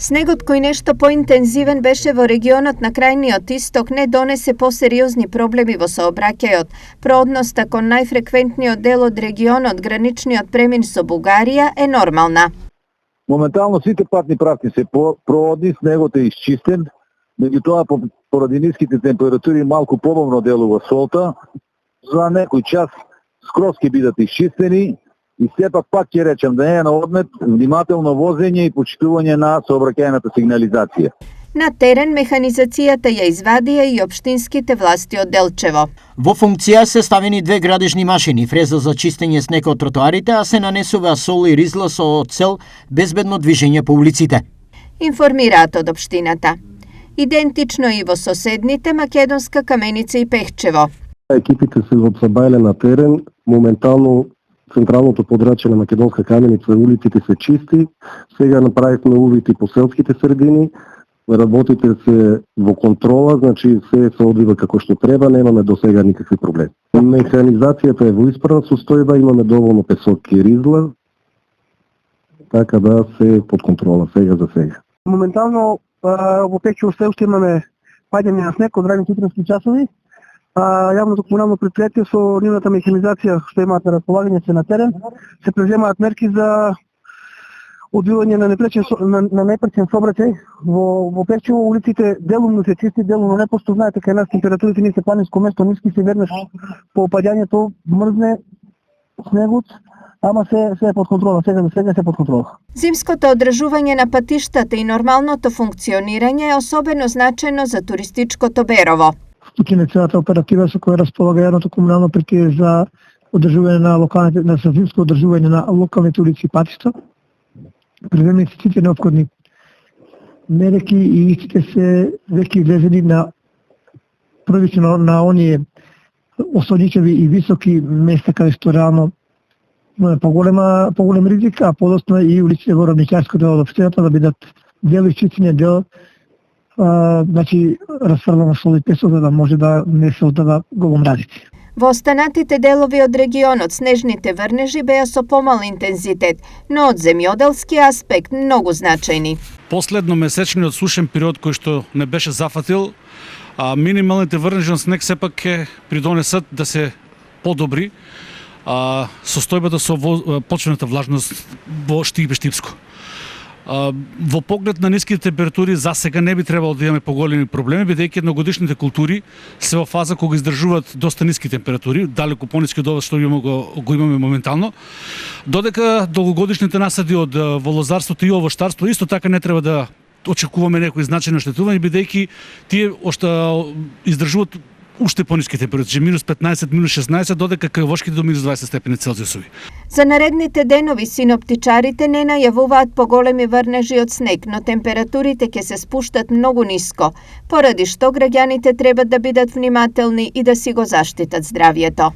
Снегот кој нешто поинтензивен беше во регионот на крајниот исток не донесе посериозни проблеми во сообраќајот. Проодноста кон најфреквентниот дел од регионот, граничниот премин со Бугарија, е нормална. Моментално сите патни правци се проодни, снегот е исчистен, меѓутоа поради ниските температури малку побавно делува солта. За некој час скроз ќе бидат исчистени и сепак пак ќе речем да е на одмет внимателно возење и почитување на сообраќајната сигнализација. На терен механизацијата ја извадија и општинските власти од Делчево. Во функција се ставени 2 градежни машини, фреза за чистење снег од тротоарите, а се нанесува сол и ризла со цел безбедно движење по улиците. Информираат од општината. Идентично и во соседните Македонска Каменица и Пехчево. Екипите се забајле на терен, моментално централното подрачје на Македонска Каменица, улиците се чисти. Сега направивме увити по селските средини. Работите се во контрола, значи се одвива како што треба, немаме до сега никакви проблеми. Механизацијата е во исправна состојба, имаме доволно песок и ризла, така да се под контрола сега за сега. Моментално во Пехчево се уште имаме паѓање на снег од ранни сутрински часови. Јавното комунално предпријатие со нивната механизација што имаат на располагање се на терен, се преземаат мерки за одвивање на непречен сообраќај. Во Пехчево улиците делумно се чисти, делумно не, пошто знаете кај нас температурите не се планинско место, ниски се веднаш по опаѓањето мрзне снегот, ама се е под контрола, сега се е под контрола. Зимското одржување на патиштата и нормалното функционирање е особено значено за туристичкото Берово. Вклучена целата оператива со која располага јавното комунално предпријатие за одржување на локалните, на зимско одржување на локалните улици и патишта. Преземени се сите неопходни мерки и истите се веќе влезени на првично на оние осоничеви и високи места каде што реално поголем ризик, а подоцна и улиците во равничарско дел од општината да бидат дел исчистени, дел значи расфрлено сол и песок за да може да не се одава голом разици. Во останатите делови од регионот снежните врнежи беа со помал интензитет, но од земјоделски аспект многу значајни. Последно месечниот сушен период кој што не беше зафатил, минималните врнежи на снег сепак ќе придонесат да се подобри состојбата со почвената влажност во Штип и Штипско. Во поглед на ниските температури за сега не би требало да имаме поголеми проблеми, бидејќи едногодишните култури се во фаза кога издржуваат доста ниски температури, далеку пониски од ова што го имаме моментално. Додека долгогодишните насади од волозарството и овоштарство исто така не треба да очекуваме некои значајни оштетувања, бидејќи тие издржуваат уште пониски температури, минус 15, минус 16, додека кај до минус 20 степени Целзиусови. За наредните денови синоптичарите не најавуваат поголеми врнежи од снег, но температурите ќе се спуштат многу ниско, поради што граѓаните треба да бидат внимателни и да си го заштитат здравјето.